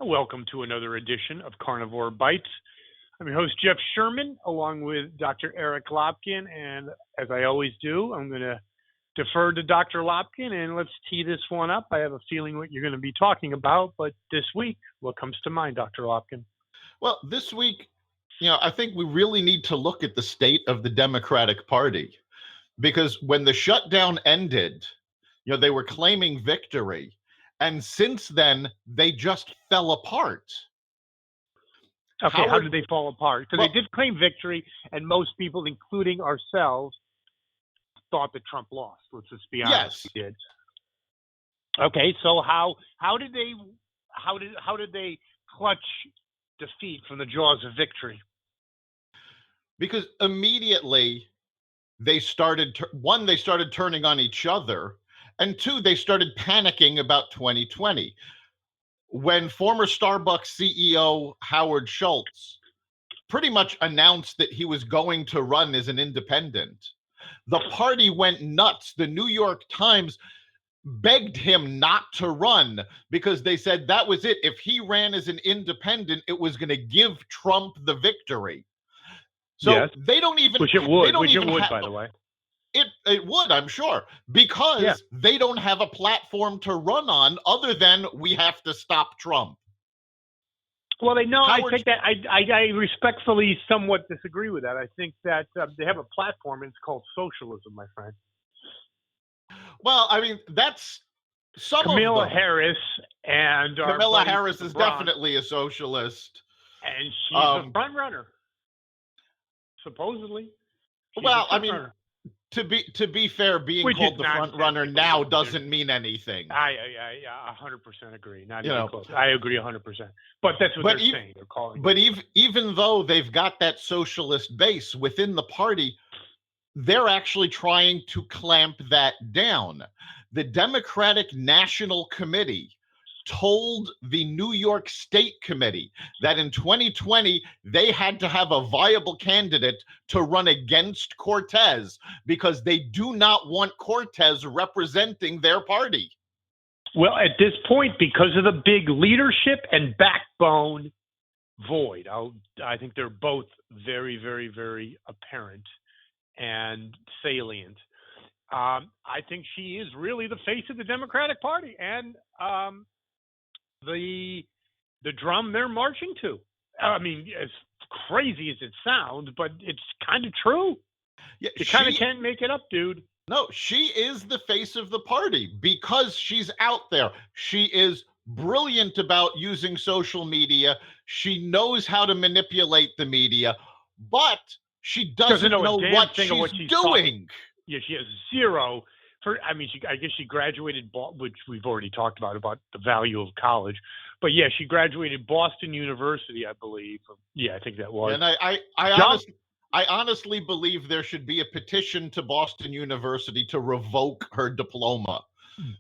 welcome to another edition of Carnivore Bites. I'm your host, Jeff Sherman, along with Dr. Eric Lopkin, and as I always do, I'm going to defer to Dr. Lopkin, and let's tee this one up. I have a feeling what you're going to be talking about, but this week, what comes to mind, Dr. Lopkin? Well, this week, I think we really need to look at the state of the Democratic Party, because when the shutdown ended, they were claiming victory. And since then, they just fell apart. Okay, how did they fall apart? Because they did claim victory, and most people, including ourselves, thought that Trump lost. Let's just be honest. Yes. He did. Okay, so how did they clutch defeat from the jaws of victory? Because immediately they started turning on each other. And two, they started panicking about 2020. When former Starbucks CEO Howard Schultz pretty much announced that he was going to run as an independent, the party went nuts. The New York Times begged him not to run because they said that was it. If he ran as an independent, it was going to give Trump the victory. So yes. They don't even... Which it would, by the way. It would, I'm sure, because they don't have a platform to run on other than we have to stop Trump. Well, I think that I respectfully somewhat disagree with that. I think that they have a platform, and it's called socialism, my friend. Well, I mean, that's some Kamala of them. Harris and Kamala Harris is definitely a socialist. And she's a front runner, supposely. Well, I mean... To be fair, being called the front runner now doesn't mean anything. I 100% agree. Not even close. I agree 100%. But that's what they're saying. They're calling. But even though they've got that socialist base within the party, they're actually trying to clamp that down. The Democratic National Committee told the New York State Committee that in 2020, they had to have a viable candidate to run against Cortez because they do not want Cortez representing their party. Well, at this point, because of the big leadership and backbone void, I think they're both very, very, very apparent and salient. I think she is really the face of the Democratic Party, and the drum they're marching to. I mean, as crazy as it sounds, but it's kind of true. Yeah, you kind of can't make it up, dude. No, she is the face of the party because she's out there. She is brilliant about using social media. She knows how to manipulate the media, but she doesn't know what she's doing. Yeah, she has zero. I guess she graduated, which we've already talked about the value of college. But yeah, she graduated Boston University, I believe. Yeah, I think that was. And I honestly believe there should be a petition to Boston University to revoke her diploma.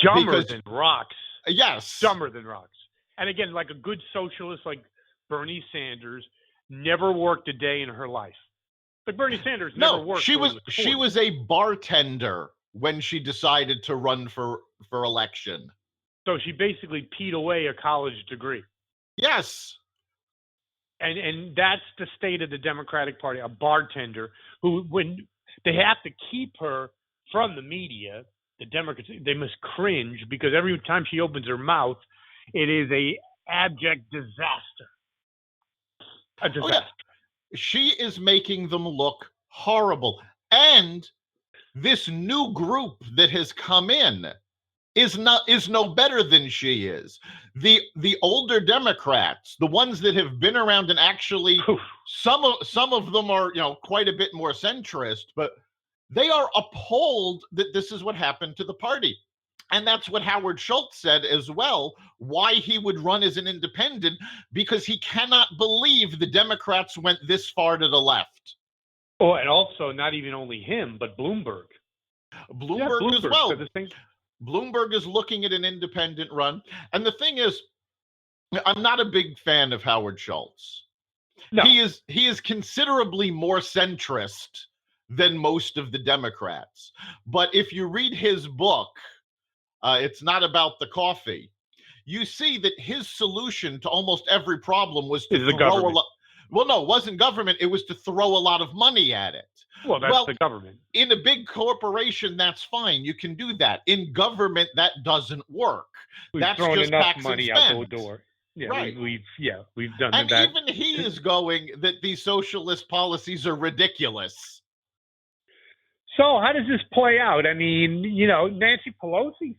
Dumber than rocks. Yes. Dumber than rocks. And again, like a good socialist like Bernie Sanders never worked a day in her life. But Bernie Sanders never worked. She was a bartender when she decided to run for election. So she basically peed away a college degree. Yes. And that's the state of the Democratic Party, a bartender who, when they have to keep her from the media, the Democrats, they must cringe because every time she opens her mouth, it is a abject disaster. A disaster. Oh, yeah. She is making them look horrible. And this new group that has come in is no better than she is. The older Democrats, the ones that have been around and actually some of them are quite a bit more centrist, but they are appalled that this is what happened to the party. And that's what Howard Schultz said as well, why he would run as an independent, because he cannot believe the Democrats went this far to the left. Oh, and also not even only him, but Bloomberg. Bloomberg as well. Bloomberg is looking at an independent run. And the thing is, I'm not a big fan of Howard Schultz. No. He is considerably more centrist than most of the Democrats. But if you read his book, It's Not About the Coffee, you see that his solution to almost every problem was to Is the throw government. a lot. Well, no, it wasn't government. It was to throw a lot of money at it. Well, that's the government. In a big corporation, that's fine. You can do that. In government, that doesn't work. We've That's thrown just enough tax money and out spend. the door. Yeah, Right. we've done And that. even he is going that these socialist policies are ridiculous. So how does this play out? I mean, Nancy Pelosi,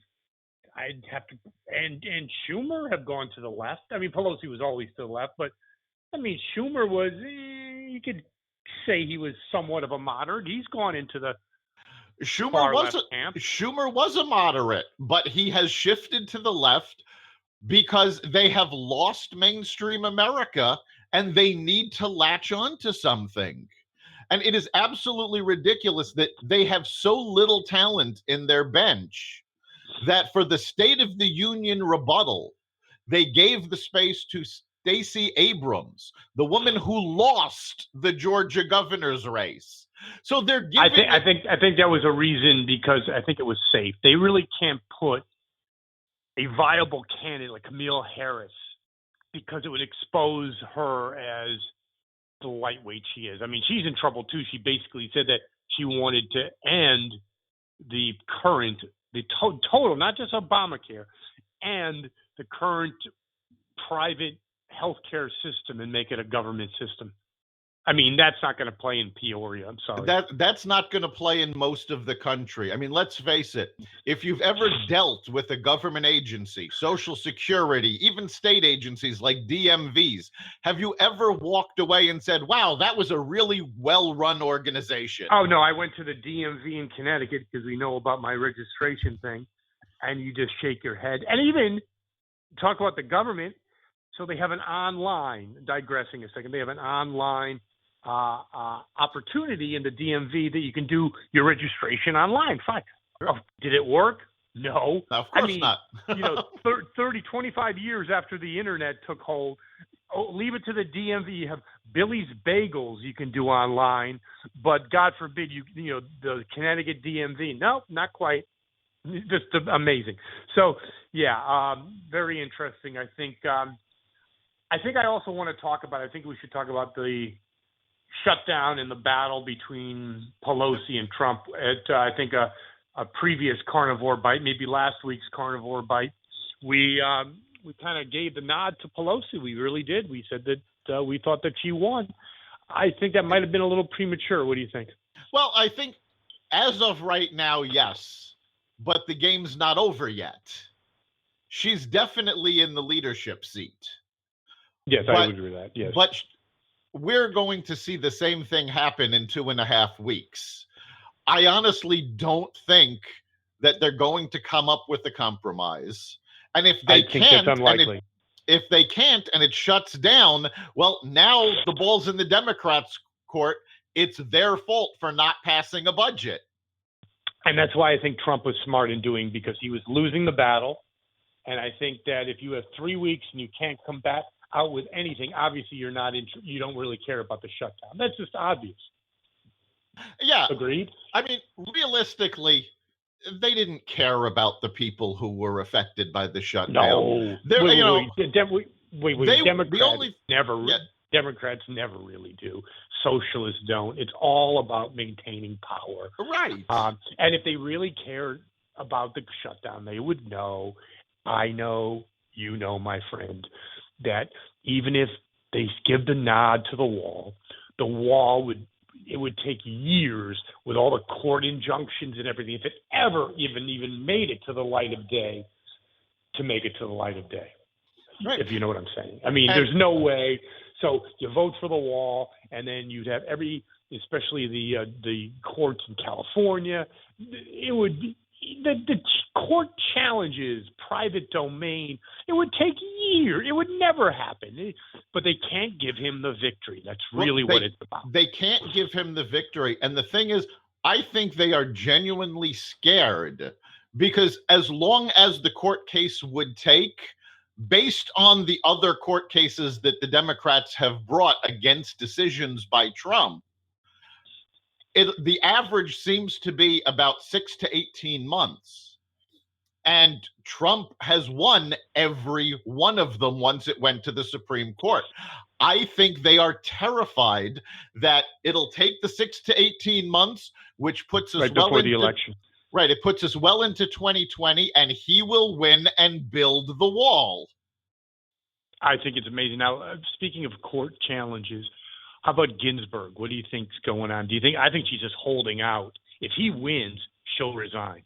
I'd have to, and Schumer have gone to the left. I mean, Pelosi was always to the left, but I mean, Schumer was, you could say he was somewhat of a moderate. He's gone into the far left camp. Schumer was a moderate, but he has shifted to the left because they have lost mainstream America and they need to latch on to something. And it is absolutely ridiculous that they have so little talent in their bench that for the State of the Union rebuttal, they gave the space to Stacey Abrams, the woman who lost the Georgia governor's race. So they're giving. I think that was a reason, because I think it was safe. They really can't put a viable candidate like Kamala Harris, because it would expose her as the lightweight she is. I mean, she's in trouble too. She basically said that she wanted to end the total, not just Obamacare, and the current private healthcare system and make it a government system. I mean, that's not going to play in Peoria. I'm sorry. That's not going to play in most of the country. I mean, let's face it. If you've ever dealt with a government agency, Social Security, even state agencies like DMVs, have you ever walked away and said, wow, that was a really well-run organization? Oh, no, I went to the DMV in Connecticut because we know about my registration thing, and you just shake your head. And even talk about the government. So they have an online, digressing a second, they have an online opportunity in the DMV that you can do your registration online. Fine. Oh, did it work? No. Of course not. 25 years after the internet took hold, leave it to the DMV. You have Billy's Bagels you can do online, but God forbid the Connecticut DMV. No, not quite. Just amazing. So yeah, very interesting. I think I also want to talk about. I think we should talk about the shutdown and the battle between Pelosi and Trump at I think a previous Carnivore Bite, maybe last week's Carnivore Bite. We kind of gave the nod to Pelosi. We really did. We said that we thought that she won. I think that might have been a little premature. What do you think? Well, I think as of right now, yes, but the game's not over yet. She's definitely in the leadership seat. Yes, I would agree with that. Yes. But we're going to see the same thing happen in 2.5 weeks. I honestly don't think that they're going to come up with a compromise. And if they can't, if they can't and it shuts down, well, now the ball's in the Democrats' court. It's their fault for not passing a budget. And that's why I think Trump was smart in doing, because he was losing the battle. And I think that if you have 3 weeks and you can't come back out with anything, obviously you don't really care about the shutdown. That's just obvious. Yeah. Agreed? I mean, realistically, they didn't care about the people who were affected by the shutdown. No. Democrats never really do. Socialists don't. It's all about maintaining power. Right. And if they really cared about the shutdown, they would know, I know, you know, my friend, that even if they give the nod to the wall would take years with all the court injunctions and everything, if it ever even made it to the light of day, to make it to the light of day. Right. If you know what I'm saying. I mean, there's no way. So you vote for the wall, and then you'd have especially the courts in California, it would be, the court challenges private domain. It would take years. It would never happen. But they can't give him the victory. That's really what it's about. They can't give him the victory. And the thing is, I think they are genuinely scared, because as long as the court case would take, based on the other court cases that the Democrats have brought against decisions by Trump, the average seems to be about 6 to 18 months. And Trump has won every one of them once it went to the Supreme Court. I think they are terrified that it'll take the 6 to 18 months, which puts us right before the election. Right, it puts us well into 2020, and he will win and build the wall. I think it's amazing. Now, speaking of court challenges, how about Ginsburg? What do you think's going on? I think she's just holding out. If he wins, she'll resign,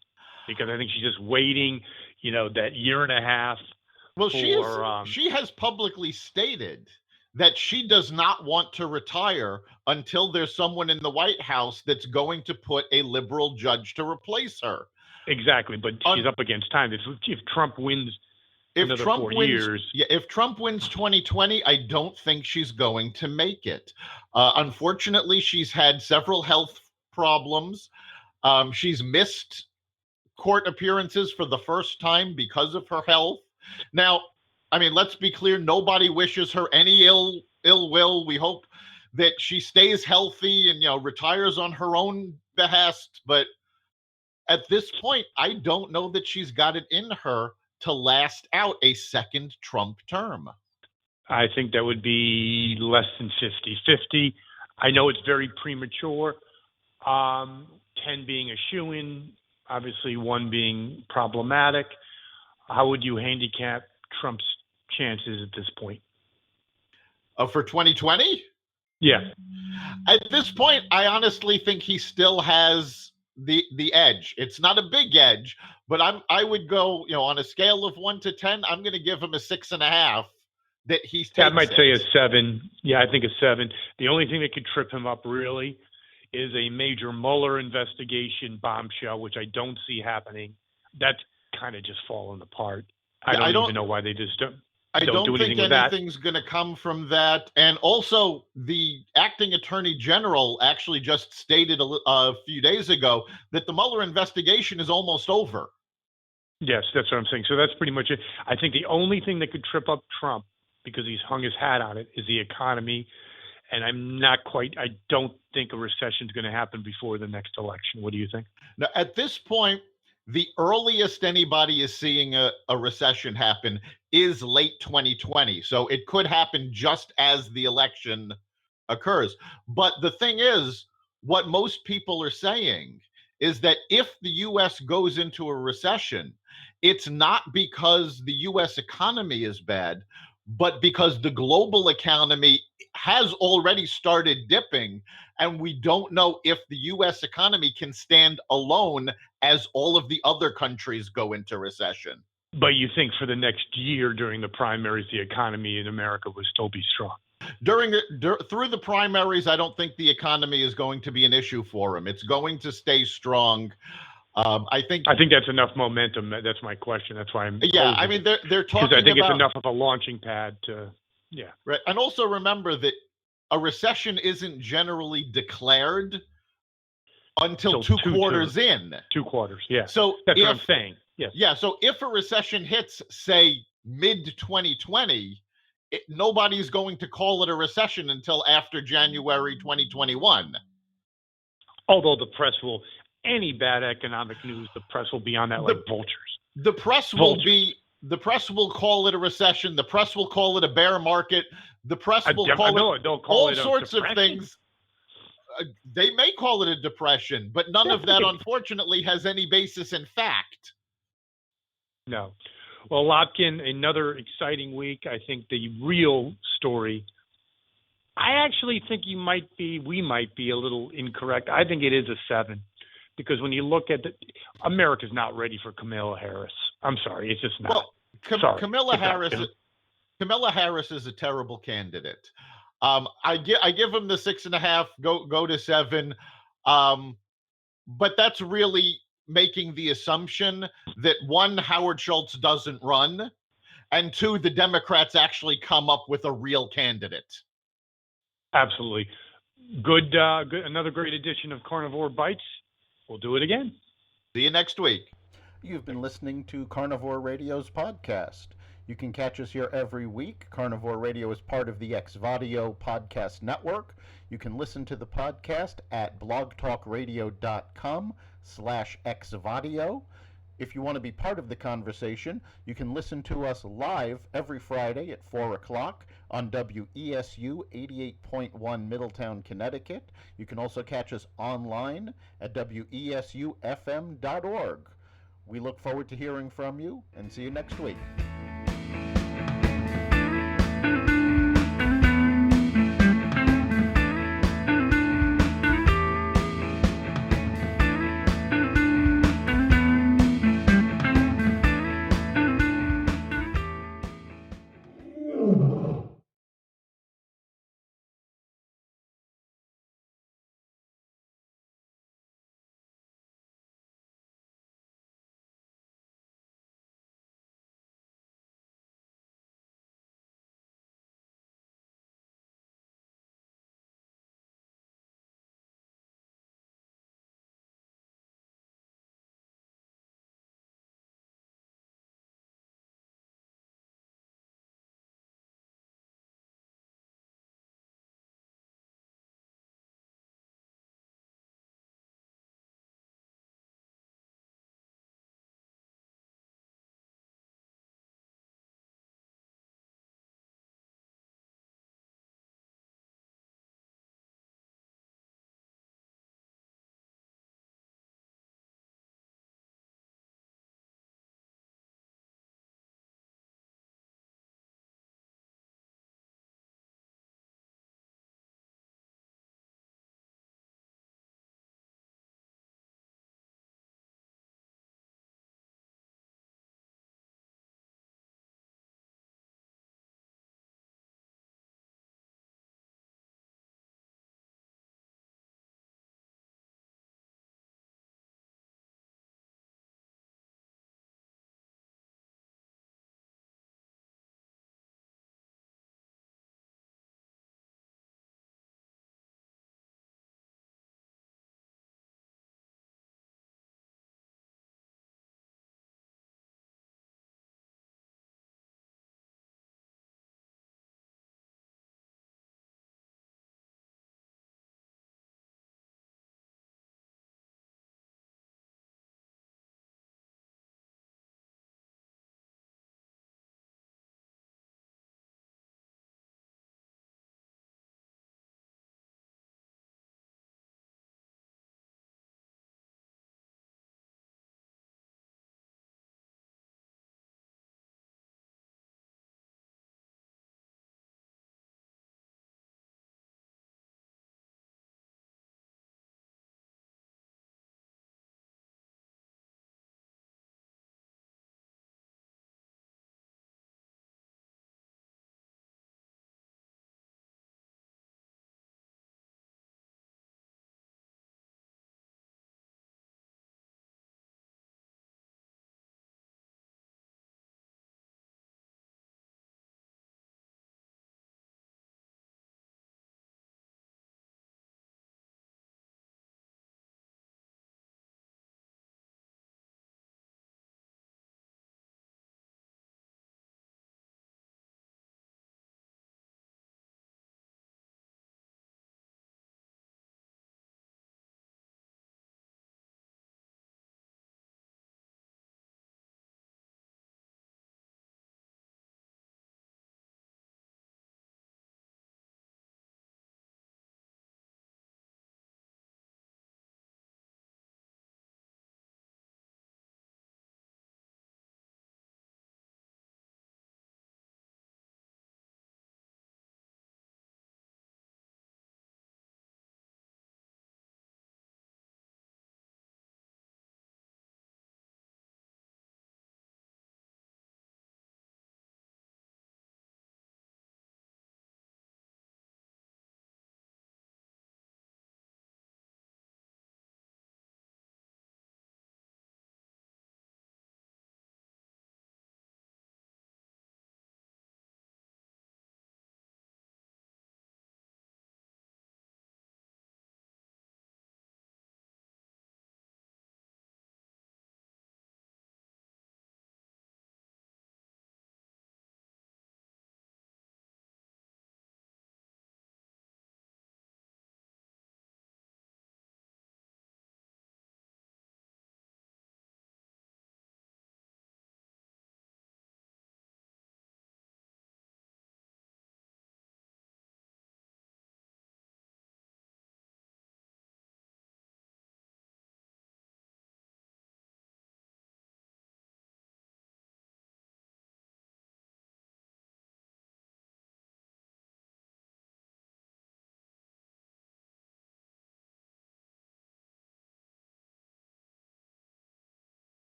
because I think she's just waiting, that year and a half. Well, she has publicly stated that she does not want to retire until there's someone in the White House that's going to put a liberal judge to replace her. Exactly, but she's up against time. If Trump wins another 4 years. Yeah, if Trump wins 2020, I don't think she's going to make it. Unfortunately, she's had several health problems. She's missed court appearances for the first time because of her health. Now, I mean, let's be clear, nobody wishes her any ill will. We hope that she stays healthy and, retires on her own behest. But at this point, I don't know that she's got it in her to last out a second Trump term. I think that would be less than 50-50. I know it's very premature. 10 being a shoo-in, obviously 1 being problematic. How would you handicap Trump's chances at this point? For 2020? Yeah. At this point, I honestly think he still has the edge. It's not a big edge, but I would go, on a scale of 1 to 10, I'm going to give him a 6.5. That he's. I might say a 7. Yeah, I think a 7. The only thing that could trip him up really is a major Mueller investigation bombshell, which I don't see happening. That's kind of just falling apart. I don't even know why they just don't. I don't do think anything's going to come from that. And also, the acting attorney general actually just stated a few days ago that the Mueller investigation is almost over. Yes, that's what I'm saying. So that's pretty much it. I think the only thing that could trip up Trump, because he's hung his hat on it, is the economy. And I don't think a recession is going to happen before the next election. What do you think? Now, at this point, the earliest anybody is seeing a recession happen is late 2020. So it could happen just as the election occurs. But the thing is, what most people are saying is that if the U.S. goes into a recession, it's not because the U.S. economy is bad, but because the global economy has already started dipping, and we don't know if the U.S. economy can stand alone as all of the other countries go into recession. But you think for the next year during the primaries, the economy in America will still be strong? Through the primaries, I don't think the economy is going to be an issue for him. It's going to stay strong. I think that's enough momentum. That's my question. That's why I'm. Yeah, I mean they're talking because I think about, it's enough of a launching pad to. Yeah. Right, and also remember that a recession isn't generally declared until two quarters in. 2 quarters, yeah. So that's what I'm saying. Yes. Yeah. So if a recession hits, say, mid-2020, nobody's going to call it a recession until after January 2021. Although the press will. Any bad economic news, the press will be on that like vultures. The press will call it a recession. The press will call it a bear market. The press will call it all sorts of things. They may call it a depression, but none of that, unfortunately, has any basis in fact. No. Well, Lopkin, another exciting week. I think the real story, I actually think we might be a little incorrect. I think it is a 7. Because when you look at America's not ready for Kamala Harris. I'm sorry, it's just not. Well, Kamala Harris is a terrible candidate. I give him the 6.5. Go to 7. But that's really making the assumption that 1, Howard Schultz doesn't run, and 2, the Democrats actually come up with a real candidate. Absolutely. Good. Another great edition of Carnivore Bites. We'll do it again. See you next week. You've been listening to Carnivore Radio's podcast. You can catch us here every week. Carnivore Radio is part of the Xvadio podcast network. You can listen to the podcast at blogtalkradio.com/Xvadio. If you want to be part of the conversation, you can listen to us live every Friday at 4 o'clock on WESU 88.1 Middletown, Connecticut. You can also catch us online at WESUFM.org. We look forward to hearing from you and see you next week.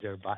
There, bye.